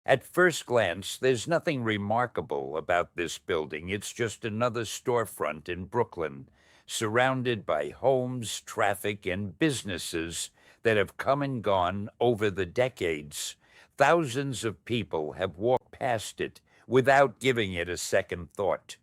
At first glance, there's nothing remarkable about this building. It's just another storefront in Brooklyn, surrounded by homes, traffic, and businesses that have come and gone over the decades. Thousands of people have walked past it without giving it a second thought.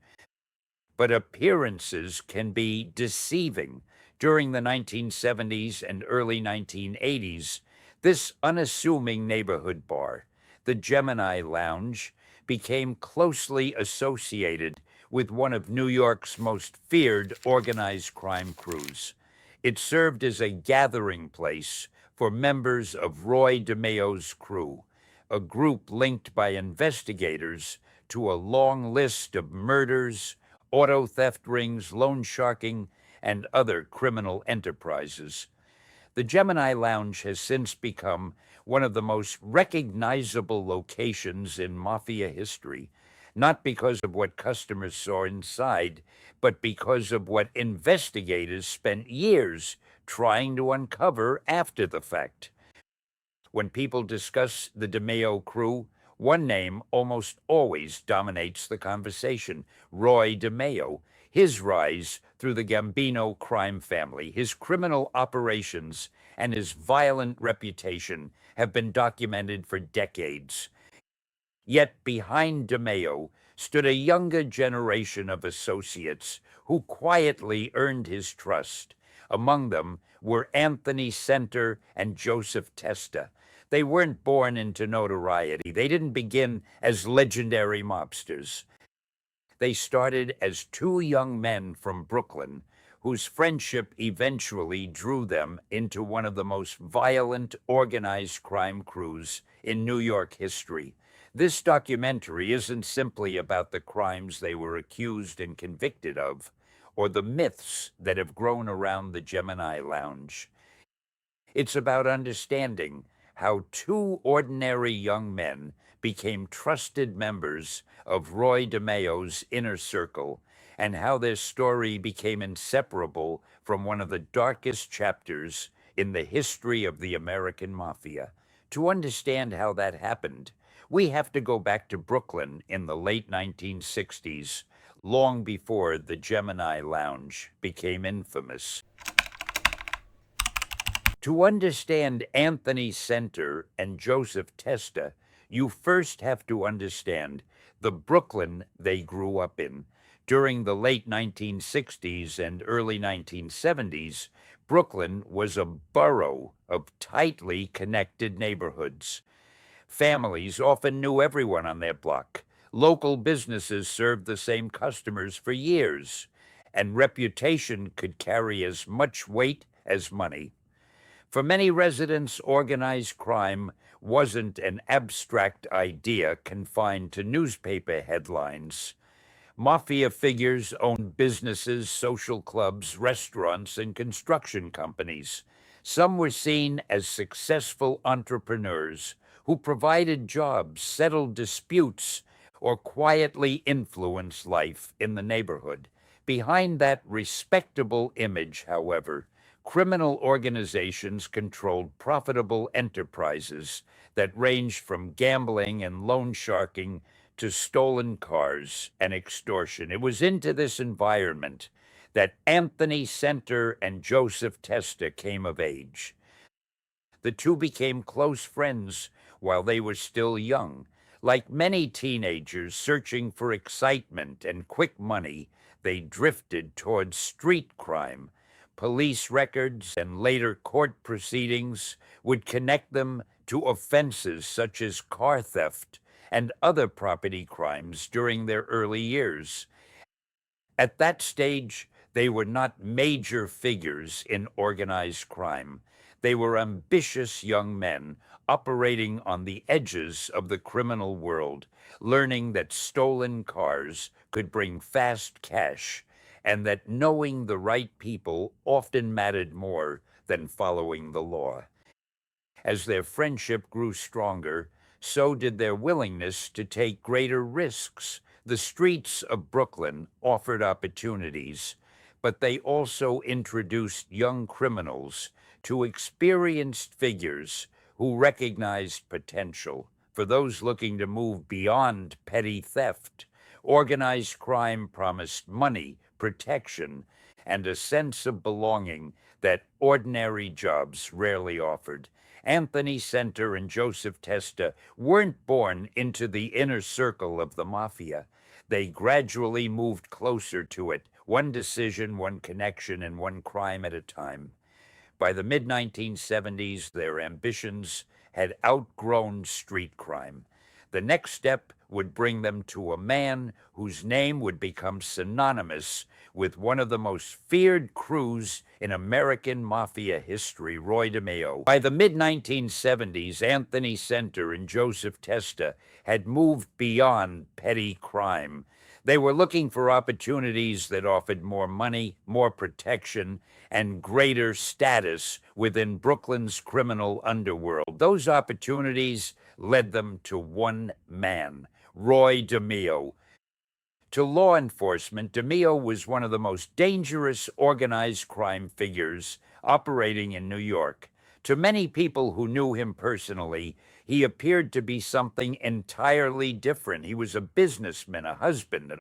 But appearances can be deceiving. During the 1970s and early 1980s, this unassuming neighborhood bar, the Gemini Lounge, became closely associated with one of New York's most feared organized crime crews. It served as a gathering place for members of Roy DeMeo's crew, a group linked by investigators to a long list of murders, auto theft rings, loan sharking, and other criminal enterprises. The Gemini Lounge has since become one of the most recognizable locations in Mafia history, not because of what customers saw inside, but because of what investigators spent years trying to uncover after the fact. When people discuss the DeMeo Crew, one name almost always dominates the conversation: Roy DeMeo. His rise through the Gambino crime family, his criminal operations, and his violent reputation have been documented for decades. Yet behind DeMeo stood a younger generation of associates who quietly earned his trust. Among them were Anthony Center and Joseph Testa. They weren't born into notoriety. They didn't begin as legendary mobsters. They started as two young men from Brooklyn whose friendship eventually drew them into one of the most violent organized crime crews in New York history. This documentary isn't simply about the crimes they were accused and convicted of, or the myths that have grown around the Gemini Lounge. It's about understanding how two ordinary young men became trusted members of Roy DeMeo's inner circle, and how their story became inseparable from one of the darkest chapters in the history of the American Mafia. To understand how that happened, we have to go back to Brooklyn in the late 1960s, long before the Gemini Lounge became infamous. To understand Anthony Center and Joseph Testa, you first have to understand the Brooklyn they grew up in. During the late 1960s and early 1970s, Brooklyn was a borough of tightly connected neighborhoods. Families often knew everyone on their block. Local businesses served the same customers for years, and reputation could carry as much weight as money. For many residents, organized crime wasn't an abstract idea confined to newspaper headlines. Mafia figures owned businesses, social clubs, restaurants, and construction companies. Some were seen as successful entrepreneurs who provided jobs, settled disputes, or quietly influenced life in the neighborhood. Behind that respectable image, however, criminal organizations controlled profitable enterprises that ranged from gambling and loan sharking to stolen cars and extortion. It was into this environment that Anthony Center and Joseph Testa came of age. The two became close friends while they were still young. Like many teenagers searching for excitement and quick money, they drifted towards street crime. Police records and later court proceedings would connect them to offenses such as car theft and other property crimes during their early years. At that stage, they were not major figures in organized crime. They were ambitious young men operating on the edges of the criminal world, learning that stolen cars could bring fast cash, and that knowing the right people often mattered more than following the law. As their friendship grew stronger, so did their willingness to take greater risks. The streets of Brooklyn offered opportunities, but they also introduced young criminals to experienced figures who recognized potential. for those looking to move beyond petty theft. Organized crime promised money, protection, and a sense of belonging that ordinary jobs rarely offered. Anthony Center and Joseph Testa weren't born into the inner circle of the Mafia. They gradually moved closer to it, one decision, one connection, and one crime at a time. By the mid 1970s, their ambitions had outgrown street crime. The next step would bring them to a man whose name would become synonymous with one of the most feared crews in American Mafia history, Roy DeMeo. By the mid 1970s, Anthony Center and Joseph Testa had moved beyond petty crime. They were looking for opportunities that offered more money, more protection, and greater status within Brooklyn's criminal underworld. Those opportunities led them to one man, Roy DeMeo. To law enforcement, DeMeo was one of the most dangerous organized crime figures operating in New York. To many people who knew him personally, he appeared to be something entirely different. He was a businessman, a husband,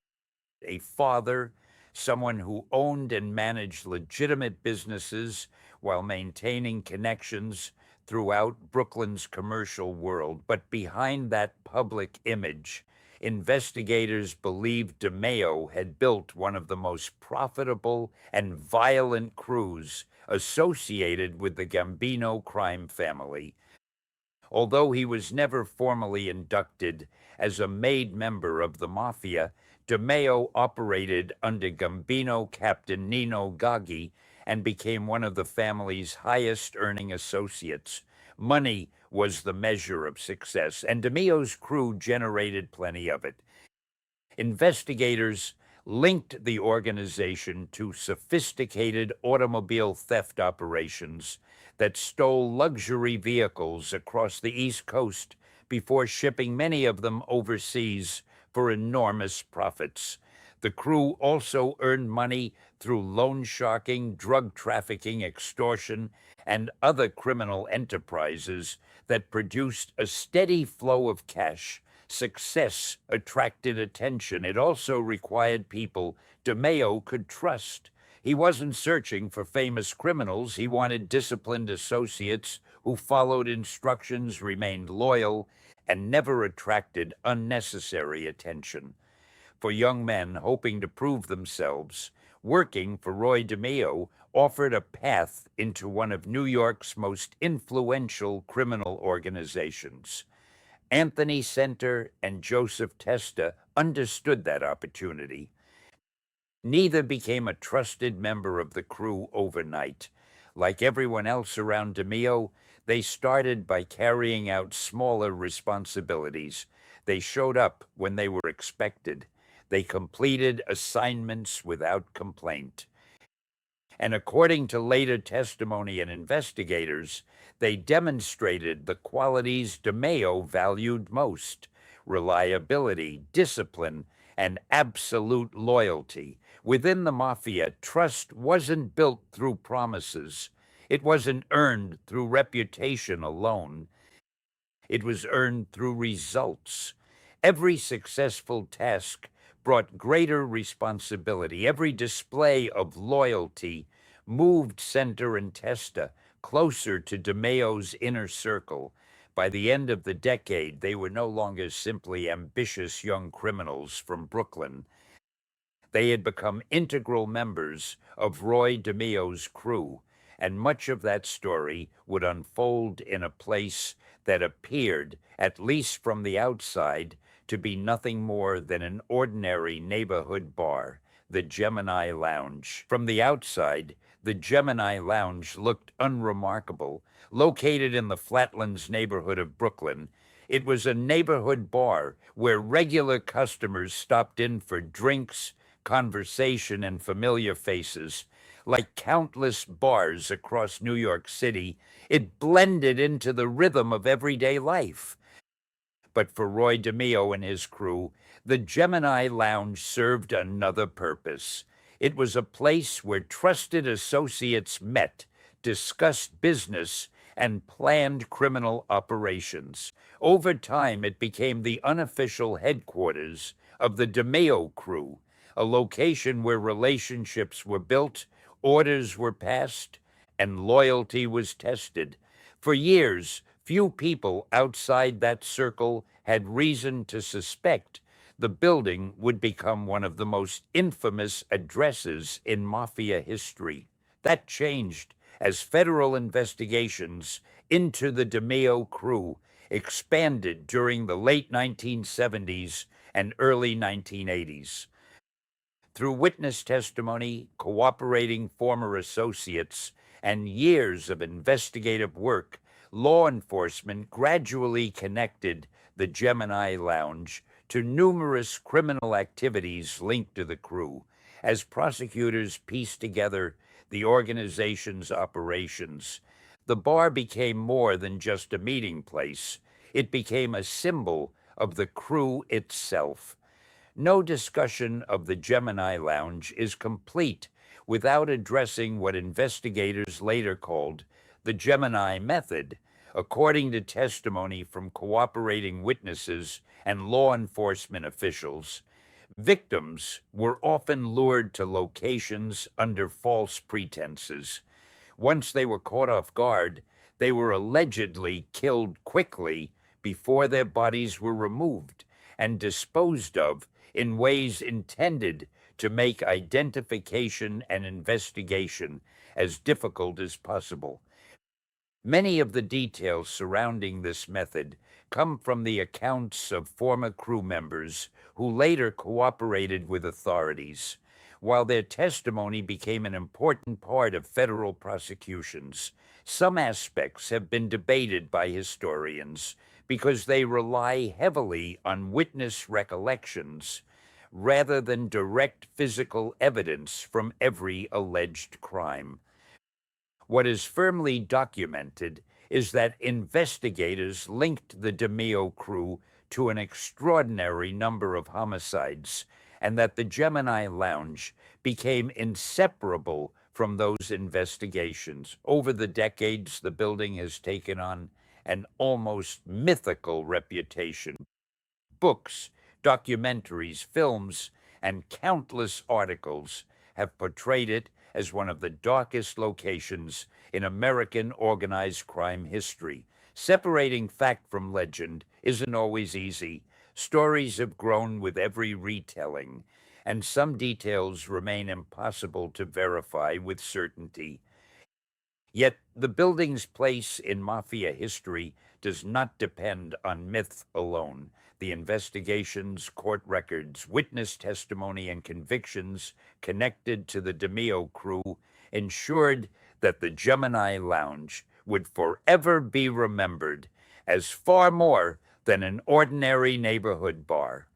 a father, someone who owned and managed legitimate businesses while maintaining connections throughout Brooklyn's commercial world. But behind that public image, investigators believed DeMeo had built one of the most profitable and violent crews associated with the Gambino crime family. Although he was never formally inducted as a made member of the Mafia, DeMeo operated under Gambino Captain Nino Gaggi and became one of the family's highest-earning associates. Money was the measure of success, and DeMeo's crew generated plenty of it. Investigators linked the organization to sophisticated automobile theft operations that stole luxury vehicles across the East Coast before shipping many of them overseas for enormous profits. The crew also earned money through loan sharking, drug trafficking, extortion, and other criminal enterprises that produced a steady flow of cash. Success attracted attention. It also required people DeMeo could trust. He wasn't searching for famous criminals. He wanted disciplined associates who followed instructions, remained loyal, and never attracted unnecessary attention. For young men hoping to prove themselves, working for Roy DeMeo offered a path into one of New York's most influential criminal organizations. Anthony Center and Joseph Testa understood that opportunity. Neither became a trusted member of the crew overnight. Like everyone else around DeMeo, they started by carrying out smaller responsibilities. They showed up when they were expected. They completed assignments without complaint. And according to later testimony and investigators, they demonstrated the qualities DeMeo valued most: reliability, discipline, and absolute loyalty. Within the Mafia, trust wasn't built through promises. It wasn't earned through reputation alone. It was earned through results. Every successful task brought greater responsibility. Every display of loyalty moved Center and Testa closer to DeMeo's inner circle. By the end of the decade, they were no longer simply ambitious young criminals from Brooklyn. They had become integral members of Roy DeMeo's crew, and much of that story would unfold in a place that appeared, at least from the outside, to be nothing more than an ordinary neighborhood bar, the Gemini Lounge. From the outside, the Gemini Lounge looked unremarkable. Located in the Flatlands neighborhood of Brooklyn, it was a neighborhood bar where regular customers stopped in for drinks, conversation, and familiar faces. Like countless bars across New York City, it blended into the rhythm of everyday life. But for Roy DeMeo and his crew, the Gemini Lounge served another purpose. It was a place where trusted associates met, discussed business, and planned criminal operations. Over time, it became the unofficial headquarters of the DeMeo Crew, a location where relationships were built, orders were passed, and loyalty was tested. For years, few people outside that circle had reason to suspect the building would become one of the most infamous addresses in Mafia history. That changed as federal investigations into the DeMeo Crew expanded during the late 1970s and early 1980s. Through witness testimony, cooperating former associates, and years of investigative work, law enforcement gradually connected the Gemini Lounge to numerous criminal activities linked to the crew. As prosecutors pieced together the organization's operations, the bar became more than just a meeting place. It became a symbol of the crew itself. No discussion of the Gemini Lounge is complete without addressing what investigators later called the Gemini Method. According to testimony from cooperating witnesses and law enforcement officials, victims were often lured to locations under false pretenses. Once they were caught off guard, they were allegedly killed quickly before their bodies were removed and disposed of in ways intended to make identification and investigation as difficult as possible. Many of the details surrounding this method come from the accounts of former crew members who later cooperated with authorities. While their testimony became an important part of federal prosecutions, some aspects have been debated by historians because they rely heavily on witness recollections rather than direct physical evidence from every alleged crime. What is firmly documented is that investigators linked the DeMeo Crew to an extraordinary number of homicides, and that the Gemini Lounge became inseparable from those investigations. Over the decades, the building has taken on an almost mythical reputation. Books, documentaries, films, and countless articles have portrayed it as one of the darkest locations in American organized crime history. Separating fact from legend isn't always easy. Stories have grown with every retelling, and some details remain impossible to verify with certainty. Yet the building's place in Mafia history does not depend on myth alone. The investigations, court records, witness testimony, and convictions connected to the DeMeo Crew ensured that the Gemini Lounge would forever be remembered as far more than an ordinary neighborhood bar.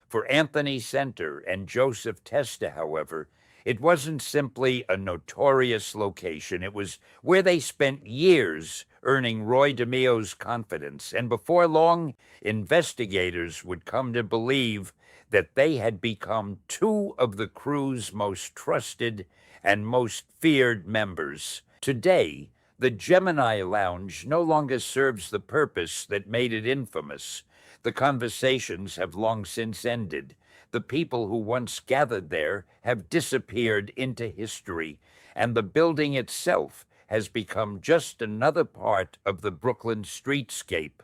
For Anthony Center and Joseph Testa, however, it wasn't simply a notorious location. It was where they spent years earning Roy DeMeo's confidence. And before long, investigators would come to believe that they had become two of the crew's most trusted and most feared members. Today, the Gemini Lounge no longer serves the purpose that made it infamous. The conversations have long since ended. The people who once gathered there have disappeared into history, and the building itself has become just another part of the Brooklyn streetscape.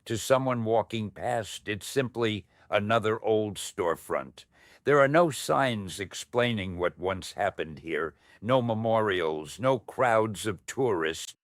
To someone walking past, it's simply another old storefront. There are no signs explaining what once happened here, no memorials, no crowds of tourists,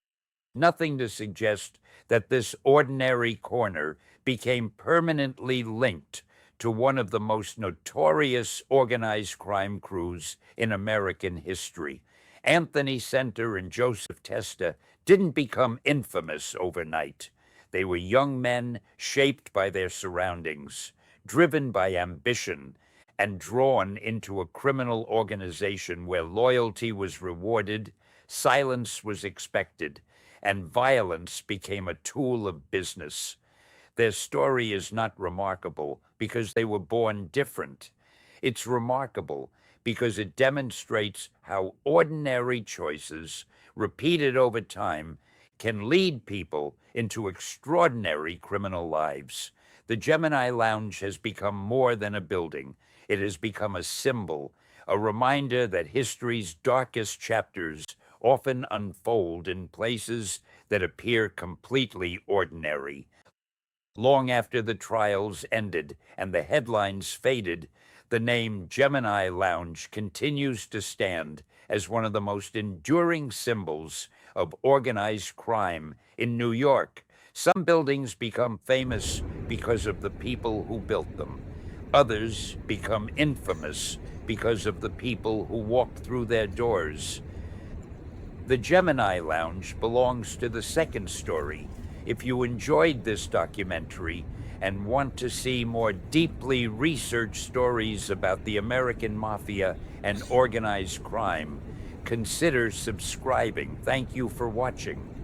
nothing to suggest that this ordinary corner became permanently linked to one of the most notorious organized crime crews in American history. Anthony Center and Joseph Testa didn't become infamous overnight. They were young men shaped by their surroundings, driven by ambition, and drawn into a criminal organization where loyalty was rewarded, silence was expected, and violence became a tool of business. Their story is not remarkable because they were born different. It's remarkable because it demonstrates how ordinary choices, repeated over time, can lead people into extraordinary criminal lives. The Gemini Lounge has become more than a building. It has become a symbol, a reminder that history's darkest chapters often unfold in places that appear completely ordinary. Long after the trials ended and the headlines faded, the name Gemini Lounge continues to stand as one of the most enduring symbols of organized crime in New York. Some buildings become famous because of the people who built them. Others become infamous because of the people who walked through their doors. The Gemini Lounge belongs to the second story. If you enjoyed this documentary and want to see more deeply researched stories about the American Mafia and organized crime, consider subscribing. Thank you for watching.